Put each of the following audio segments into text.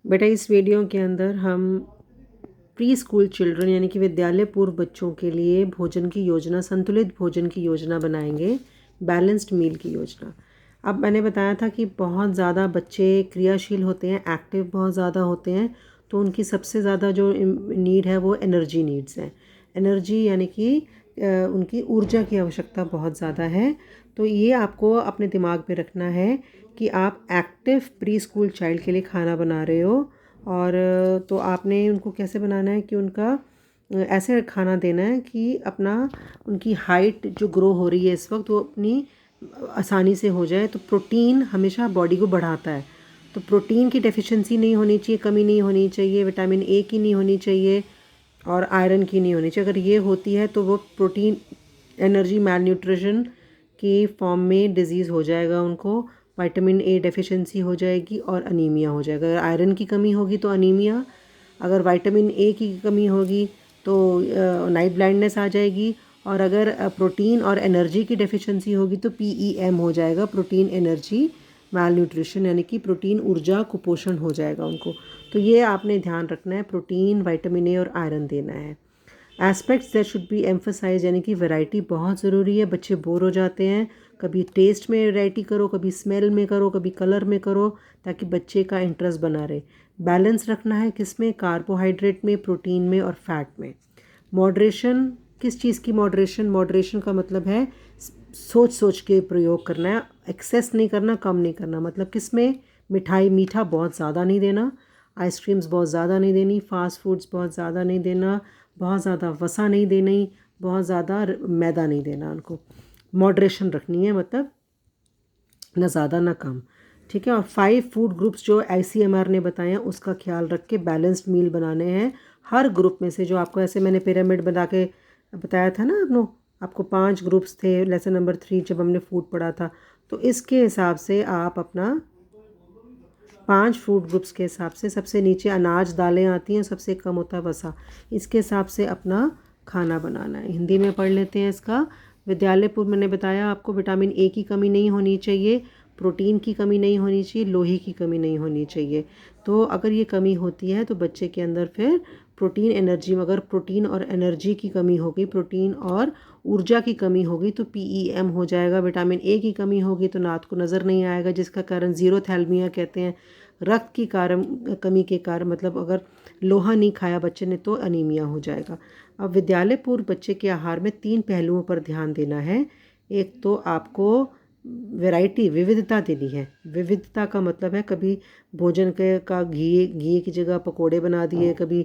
बेटा इस वीडियो के अंदर हम प्री स्कूल चिल्ड्रन यानी कि विद्यालय पूर्व बच्चों के लिए भोजन की योजना, संतुलित भोजन की योजना बनाएंगे, बैलेंस्ड मील की योजना। अब मैंने बताया था कि बहुत ज़्यादा बच्चे क्रियाशील होते हैं, एक्टिव बहुत ज़्यादा होते हैं, तो उनकी सबसे ज़्यादा जो नीड है वो एनर्जी नीड्स है। एनर्जी यानी कि उनकी ऊर्जा की आवश्यकता बहुत ज़्यादा है। तो ये आपको अपने दिमाग में रखना है कि आप एक्टिव प्री स्कूल चाइल्ड के लिए खाना बना रहे हो। और तो आपने उनको कैसे बनाना है कि उनका ऐसे खाना देना है कि अपना उनकी हाइट जो ग्रो हो रही है इस वक्त वो अपनी आसानी से हो जाए। तो प्रोटीन हमेशा बॉडी को बढ़ाता है, तो प्रोटीन की डेफिशिएंसी नहीं होनी चाहिए, कमी नहीं होनी चाहिए, विटामिन ए की नहीं होनी चाहिए और आयरन की नहीं होनी चाहिए। अगर ये होती है तो वो प्रोटीन एनर्जी मैल न्यूट्रिशन की फॉर्म में डिज़ीज़ हो जाएगा, उनको विटामिन ए डेफिशिएंसी हो जाएगी और अनीमिया हो जाएगा। अगर आयरन की कमी होगी तो अनीमिया, अगर विटामिन ए की कमी होगी तो नाइट ब्लाइंडनेस आ जाएगी, और अगर प्रोटीन और एनर्जी की डेफिशिएंसी होगी तो पीईएम हो जाएगा, प्रोटीन एनर्जी मैल न्यूट्रिशन, यानी कि प्रोटीन ऊर्जा कुपोषण हो जाएगा उनको। तो ये आपने ध्यान रखना है, प्रोटीन, विटामिन ए और आयरन देना है। Aspects that should be emphasise यानी कि वैरायटी बहुत ज़रूरी है। बच्चे बोर हो जाते हैं, कभी टेस्ट में वैरायटी करो, कभी स्मेल में करो, कभी कलर में करो, ताकि बच्चे का इंटरेस्ट बना रहे। बैलेंस रखना है किस में, कार्बोहाइड्रेट में, प्रोटीन में और फैट में। मॉडरेशन, किस चीज़ की मॉडरेशन? मॉडरेशन का मतलब है सोच सोच के प्रयोग करना है, एक्सेस नहीं करना, कम नहीं करना। मतलब किस में? मिठाई, मीठा बहुत ज़्यादा नहीं देना, आइसक्रीम्स बहुत ज़्यादा नहीं देनी, फास्ट फूड्स बहुत ज़्यादा नहीं देना, बहुत ज़्यादा वसा नहीं देनी, बहुत ज़्यादा मैदा नहीं देना। उनको मॉडरेशन रखनी है, मतलब ना ज़्यादा ना कम, ठीक है। और 5 फूड ग्रुप्स जो आईसीएमआर ने बताए हैं उसका ख्याल रख के बैलेंस्ड मील बनाने हैं। हर ग्रुप में से जो आपको, ऐसे मैंने पिरामिड बना के बताया था ना, आपको 5 ग्रुप्स थे लेसन नंबर 3 जब हमने फूड पढ़ा था। तो इसके हिसाब से आप अपना 5 फूड ग्रुप्स के हिसाब से, सबसे नीचे अनाज दालें आती हैं, सबसे कम होता है वसा, इसके हिसाब से अपना खाना बनाना है। हिंदी में पढ़ लेते हैं इसका। विद्यालय पूर्व मैंने बताया आपको विटामिन ए की कमी नहीं होनी चाहिए, प्रोटीन की कमी नहीं होनी चाहिए, लोहे की कमी नहीं होनी चाहिए। तो अगर ये कमी होती है तो बच्चे के अंदर फिर प्रोटीन एनर्जी में, अगर प्रोटीन और एनर्जी की कमी होगी, प्रोटीन और ऊर्जा की कमी होगी तो पीईएम हो जाएगा। विटामिन ए की कमी होगी तो रात को नज़र नहीं आएगा, जिसका कारण जीरोथैल्मिया कहते हैं। रक्त की कारण, कमी के कारण, मतलब अगर लोहा नहीं खाया बच्चे ने तो अनीमिया हो जाएगा। अब विद्यालय पूर्व बच्चे के आहार में 3 पहलुओं पर ध्यान देना है। एक तो आपको वैरायटी, विविधता देनी है। विविधता का मतलब है कभी भोजन के का घी की जगह पकोड़े बना दिए, कभी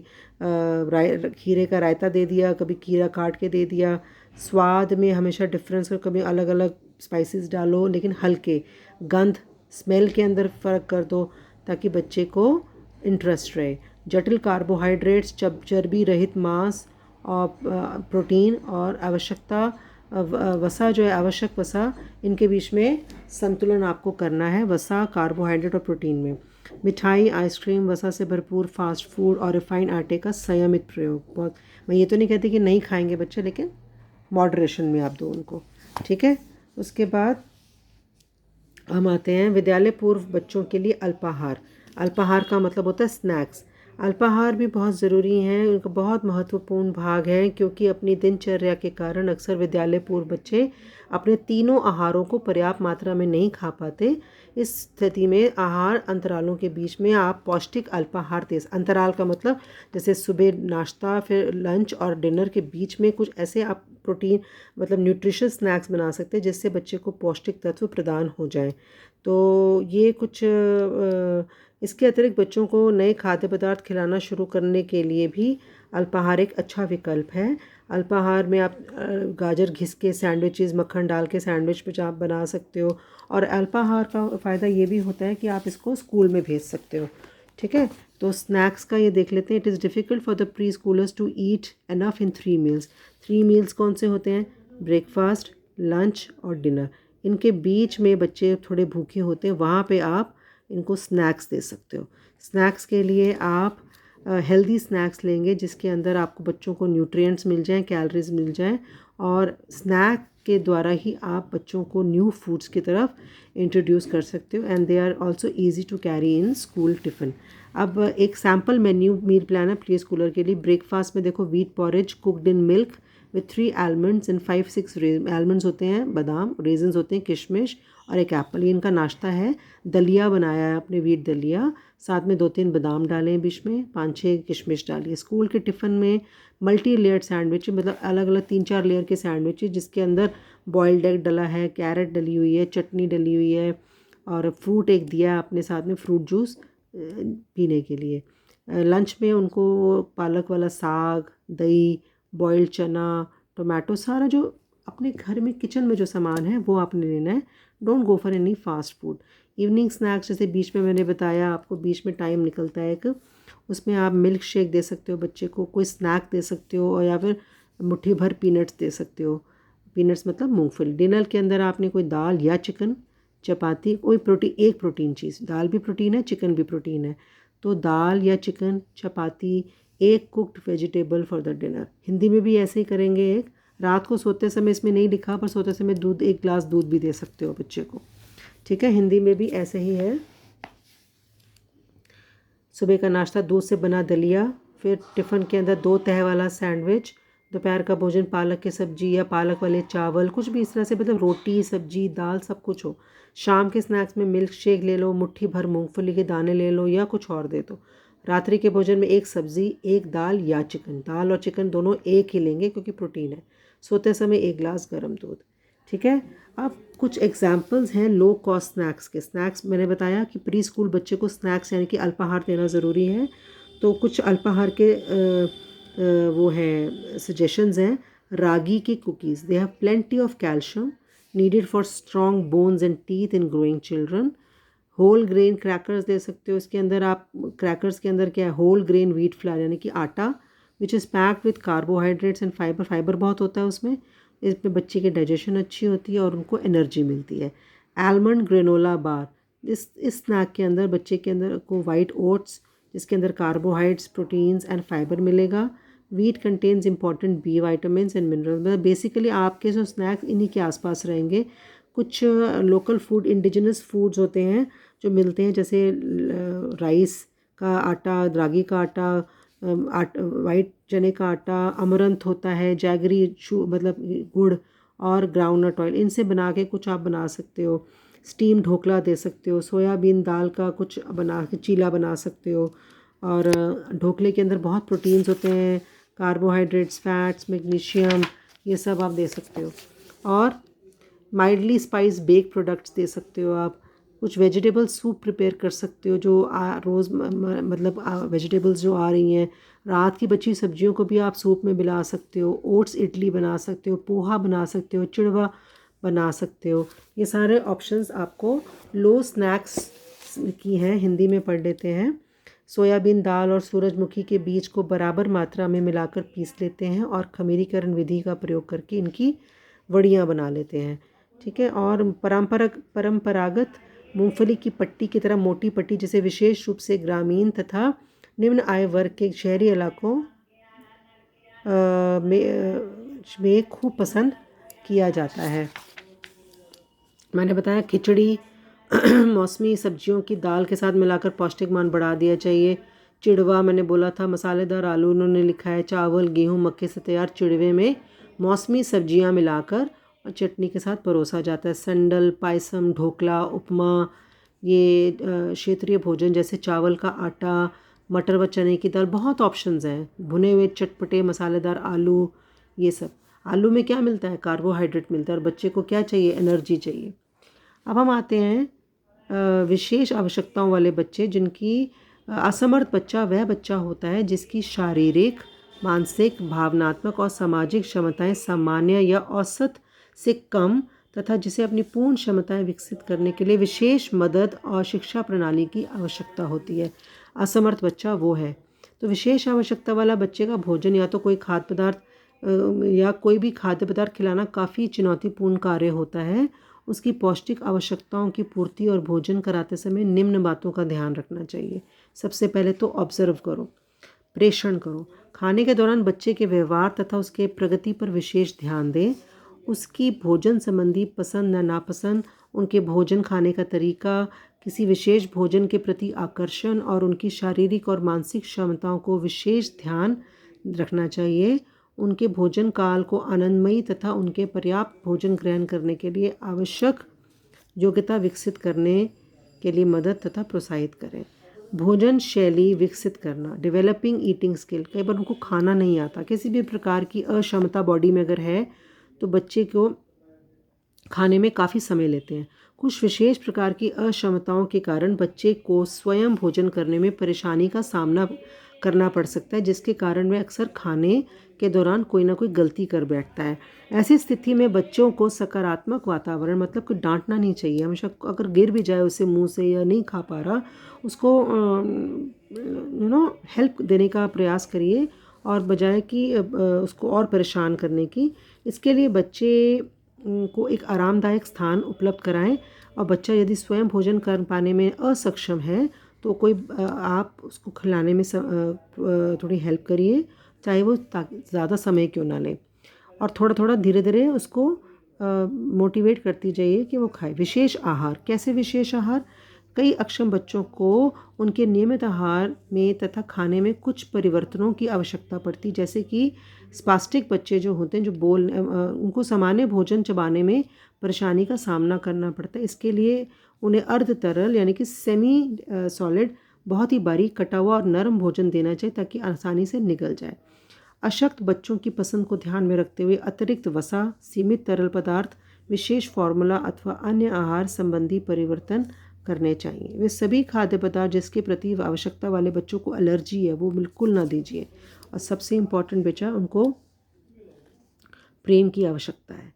खीरे का रायता दे दिया, कभी खीरा काट के दे दिया। स्वाद में हमेशा डिफरेंस हो, कभी अलग अलग स्पाइसेस डालो लेकिन हल्के। गंध, स्मेल के अंदर फ़र्क कर दो ताकि बच्चे को इंटरेस्ट रहे। जटिल कार्बोहाइड्रेट्स, चर्बी रहित मांस और प्रोटीन और आवश्यकता वसा जो है, आवश्यक वसा, इनके बीच में संतुलन आपको करना है, वसा, कार्बोहाइड्रेट और प्रोटीन में। मिठाई, आइसक्रीम, वसा से भरपूर फास्ट फूड और रिफाइंड आटे का संयमित प्रयोग। बहुत, मैं ये तो नहीं कहती कि नहीं खाएंगे बच्चे, लेकिन मॉडरेशन में आप दो उनको, ठीक है। उसके बाद हम आते हैं विद्यालय पूर्व बच्चों के लिए अल्पाहार। अल्पाहार का मतलब होता है स्नैक्स। अल्पाहार भी बहुत ज़रूरी हैं, उनका बहुत महत्वपूर्ण भाग है, क्योंकि अपनी दिनचर्या के कारण अक्सर विद्यालय पूर्व बच्चे अपने तीनों आहारों को पर्याप्त मात्रा में नहीं खा पाते। इस स्थिति में आहार अंतरालों के बीच में आप पौष्टिक अल्पाहार दे। अंतराल का मतलब जैसे सुबह नाश्ता, फिर लंच और डिनर के बीच में कुछ ऐसे आप प्रोटीन, मतलब न्यूट्रिशियस स्नैक्स बना सकते हैं जिससे बच्चे को पौष्टिक तत्व प्रदान हो जाएं। तो ये कुछ इसके अतिरिक्त बच्चों को नए खाद्य पदार्थ खिलाना शुरू करने के लिए भी अल्पाहार एक अच्छा विकल्प है। अल्पाहार में आप गाजर घिस के सैंडविचेस, मक्खन डाल के सैंडविच भी आप बना सकते हो। और अल्पाहार का फ़ायदा ये भी होता है कि आप इसको स्कूल में भेज सकते हो, ठीक है। तो स्नैक्स का ये देख लेते हैं। It is difficult for the preschoolers to eat enough in 3 meals. 3 meals कौन से होते हैं? ब्रेकफास्ट, लंच और डिनर। इनके बीच में बच्चे थोड़े भूखे होते हैं, वहाँ पे आप इनको स्नैक्स दे सकते हो। स्नैक्स के लिए आप हेल्दी स्नैक्स लेंगे जिसके अंदर आपको बच्चों को न्यूट्रिएंट्स मिल जाएं, कैलोरीज मिल जाएं। और स्नैक के द्वारा ही आप बच्चों को न्यू फूड्स की तरफ इंट्रोड्यूस कर सकते हो and they are also easy to carry in school tiffin. अब एक सैम्पल मेन्यू मील प्लान है प्री स्कूलर के लिए। ब्रेकफास्ट में देखो wheat porridge cooked in milk with 3 almonds and 5-6 almonds होते हैं, बादाम, रेजन्स होते हैं, किशमिश और एक एप्पल, ये इनका नाश्ता है। दलिया बनाया है अपने, व्हीट दलिया, साथ में 2-3 बादाम डाले हैं बीच में, 5-6 किशमिश डालिए। स्कूल के टिफ़िन में मल्टी लेयर्ड सैंडविच, मतलब अलग अलग 3-4 लेयर के सैंडविच जिसके अंदर बॉइल्ड एग डला है, कैरेट डली हुई है, चटनी डली हुई है और फ्रूट एक दिया है अपने साथ में, फ्रूट जूस पीने के लिए। लंच में उनको पालक वाला साग, दही, बॉइल्ड चना, टोमेटो, सारा जो अपने घर में किचन में जो सामान है वो आपने लेना है। Don't go for any fast food. Evening snacks जैसे बीच में मैंने बताया आपको, बीच में टाइम निकलता है एक, उसमें आप मिल्क शेक दे सकते हो बच्चे को, कोई स्नैक दे सकते हो और या फिर मुट्ठी भर पीनट्स दे सकते हो। पीनट्स मतलब मूंगफली। डिनर के अंदर आपने कोई दाल या चिकन, चपाती, कोई प्रोटीन, एक प्रोटीन चीज़, दाल भी प्रोटीन है, चिकन भी प्रोटीन है, तो दाल या चिकन, चपाती, एक cooked vegetable for the dinner. Hindi में भी ऐसे ही करेंगे। एक रात को सोते समय, इसमें नहीं लिखा पर सोते समय दूध, 1 गिलास दूध भी दे सकते हो बच्चे को, ठीक है। हिंदी में भी ऐसे ही है। सुबह का नाश्ता दूध से बना दलिया, फिर टिफ़िन के अंदर 2 तह वाला सैंडविच, दोपहर का भोजन पालक की सब्ज़ी या पालक वाले चावल, कुछ भी इस तरह से, मतलब रोटी, सब्जी, दाल, सब कुछ हो। शाम के स्नैक्स में मिल्क शेक ले लो, मुट्ठी भर मूंगफली के दाने ले लो या कुछ और दे दो। रात्रि के भोजन में 1 सब्ज़ी, 1 दाल या चिकन, दाल और चिकन दोनों एक ही लेंगे क्योंकि प्रोटीन है। सोते समय 1 गिलास गर्म दूध, ठीक है। अब कुछ एग्जाम्पल्स हैं लो कॉस्ट स्नैक्स के। स्नैक्स मैंने बताया कि प्री स्कूल बच्चे को स्नैक्स यानी कि अल्पाहार देना ज़रूरी है, तो कुछ अल्पाहार के वो हैं सजेशंस हैं। रागी की cookies, they have plenty of calcium needed for strong bones and teeth in growing children. Whole grain crackers दे सकते हो। इसके अंदर आप, क्रैकर्स के अंदर क्या है, होल ग्रेन व्हीट फ्लावर यानी कि आटा, which is packed with carbohydrates and fibre, fibre बहुत होता है उसमें, इसमें बच्चे की डाइजेशन अच्छी होती है और उनको एनर्जी मिलती है। आलमंड ग्रेनोला बार, इस स्नैक के अंदर बच्चे के अंदर को वाइट ओट्स जिसके अंदर कार्बोहाइड्रेट्स, प्रोटीन्स एंड फाइबर मिलेगा। Wheat contains important B vitamin and mineral. मतलब बेसिकली आपके जो स्नैक्स इन्हीं के आसपास रहेंगे। कुछ लोकल फूड, इंडिजिनस फूड्स होते हैं जो मिलते हैं, जैसे राइस का आटा, रागी का आटा, वाइट चने का आटा, अमरंथ होता है, जैगरी, मतलब गुड़ और ग्राउंडनट ऑयल, इनसे बना के कुछ आप बना सकते हो। स्टीम ढोकला दे सकते हो। सोयाबीन दाल का कुछ बना के चीला बना सकते हो। और ढोकले के अंदर बहुत प्रोटीन्स होते हैं, कार्बोहाइड्रेट्स, फैट्स, मैग्नीशियम, ये सब आप दे सकते हो। और माइल्डली स्पाइस बेक प्रोडक्ट्स दे सकते हो आप। कुछ वेजिटेबल सूप प्रिपेयर कर सकते हो जो रोज़ मतलब वेजिटेबल्स जो आ रही हैं, रात की बची सब्जियों को भी आप सूप में मिला सकते हो। ओट्स इडली बना सकते हो, पोहा बना सकते हो, चिड़वा बना सकते हो। ये सारे ऑप्शंस आपको लो स्नैक्स की हैं, हिंदी में पढ़ लेते हैं। सोयाबीन दाल और सूरजमुखी के बीज को बराबर मात्रा में मिलाकर पीस लेते हैं और खमीरीकरण विधि का प्रयोग करके इनकी वड़ियाँ बना लेते हैं, ठीक है। और परंपरागत मूंगफली की पट्टी की तरह मोटी पट्टी, जिसे विशेष रूप से ग्रामीण तथा निम्न आय वर्ग के शहरी इलाकों में खूब पसंद किया जाता है। मैंने बताया खिचड़ी मौसमी सब्जियों की दाल के साथ मिलाकर पौष्टिक मान बढ़ा दिया चाहिए। चिड़वा मैंने बोला था, मसालेदार आलू उन्होंने लिखा है। चावल, गेहूं, मक्के से तैयार चिड़वे में मौसमी सब्जियां मिलाकर और चटनी के साथ परोसा जाता है। संडल, पायसम, ढोकला, उपमा, ये क्षेत्रीय भोजन जैसे चावल का आटा, मटर व चने की दाल, बहुत ऑप्शंस हैं। भुने हुए चटपटे मसालेदार आलू, ये सब। आलू में क्या मिलता है, कार्बोहाइड्रेट मिलता है और बच्चे को क्या चाहिए, एनर्जी चाहिए। अब हम आते हैं विशेष आवश्यकताओं वाले बच्चे, जिनकी असमर्थ बच्चा वह बच्चा होता है जिसकी शारीरिक, मानसिक, भावनात्मक और सामाजिक क्षमताएं सामान्य या औसत से कम तथा जिसे अपनी पूर्ण क्षमताएं विकसित करने के लिए विशेष मदद और शिक्षा प्रणाली की आवश्यकता होती है। असमर्थ बच्चा वो है। तो विशेष आवश्यकता वाला बच्चे का भोजन या तो कोई खाद्य पदार्थ या कोई भी खाद्य पदार्थ खिलाना काफ़ी चुनौतीपूर्ण कार्य होता है। उसकी पौष्टिक आवश्यकताओं की पूर्ति और भोजन कराते समय निम्न बातों का ध्यान रखना चाहिए। सबसे पहले तो ऑब्जर्व करो, प्रेषण करो। खाने के दौरान बच्चे के व्यवहार तथा उसके प्रगति पर विशेष ध्यान दें। उसकी भोजन संबंधी पसंद या नापसंद, उनके भोजन खाने का तरीका, किसी विशेष भोजन के प्रति आकर्षण और उनकी शारीरिक और मानसिक क्षमताओं को विशेष ध्यान रखना चाहिए। उनके भोजन काल को आनंदमयी तथा उनके पर्याप्त भोजन ग्रहण करने के लिए आवश्यक योग्यता विकसित करने के लिए मदद तथा प्रोत्साहित करें। भोजन शैली विकसित करना, डेवलपिंग ईटिंग स्किल। कई बार उनको खाना नहीं आता, किसी भी प्रकार की अक्षमता बॉडी में अगर है तो बच्चे को खाने में काफ़ी समय लेते हैं। कुछ विशेष प्रकार की अक्षमताओं के कारण बच्चे को स्वयं भोजन करने में परेशानी का सामना करना पड़ सकता है, जिसके कारण वह अक्सर खाने के दौरान कोई ना कोई गलती कर बैठता है। ऐसी स्थिति में बच्चों को सकारात्मक वातावरण, मतलब कि डांटना नहीं चाहिए। हमेशा अगर गिर भी जाए उसे मुंह से या नहीं खा पा रहा, उसको हेल्प देने का प्रयास करिए और बजाय कि उसको और परेशान करने की। इसके लिए बच्चे को एक आरामदायक स्थान उपलब्ध कराएं और बच्चा यदि स्वयं भोजन कर पाने में असक्षम है तो कोई आप उसको खिलाने में थोड़ी हेल्प करिए, चाहे वो ज़्यादा समय क्यों ना ले, और थोड़ा थोड़ा धीरे धीरे उसको मोटिवेट करती जाइए कि वो खाए। विशेष आहार। कैसे विशेष आहार? कई अक्षम बच्चों को उनके नियमित आहार में तथा खाने में कुछ परिवर्तनों की आवश्यकता पड़ती, जैसे कि स्पास्टिक बच्चे जो होते हैं, जो उनको सामान्य भोजन चबाने में परेशानी का सामना करना पड़ता है। इसके लिए उन्हें अर्ध तरल यानी कि सेमी सॉलिड, बहुत ही बारीक कटा हुआ और नरम भोजन देना चाहिए ताकि आसानी से निगल जाए। अशक्त बच्चों की पसंद को ध्यान में रखते हुए अतिरिक्त वसा, सीमित तरल पदार्थ, विशेष फार्मूला अथवा अन्य आहार संबंधी परिवर्तन करने चाहिए। वे सभी खाद्य पदार्थ जिसके प्रति आवश्यकता वाले बच्चों को एलर्जी है वो बिल्कुल ना दीजिए। और सबसे इम्पॉर्टेंट बच्चा, उनको प्रेम की आवश्यकता है,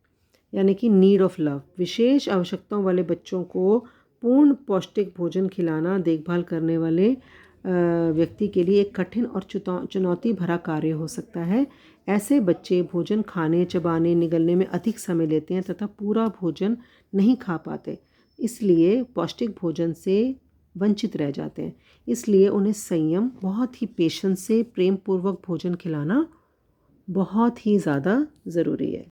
यानी कि नीड ऑफ लव। विशेष आवश्यकताओं वाले बच्चों को पूर्ण पौष्टिक भोजन खिलाना देखभाल करने वाले व्यक्ति के लिए एक कठिन और चुनौती भरा कार्य हो सकता है। ऐसे बच्चे भोजन खाने, चबाने, निगलने में अधिक समय लेते हैं तथा पूरा भोजन नहीं खा पाते, इसलिए पौष्टिक भोजन से वंचित रह जाते हैं। इसलिए उन्हें संयम, बहुत ही पेशेंस से प्रेम पूर्वक भोजन खिलाना बहुत ही ज़्यादा ज़रूरी है।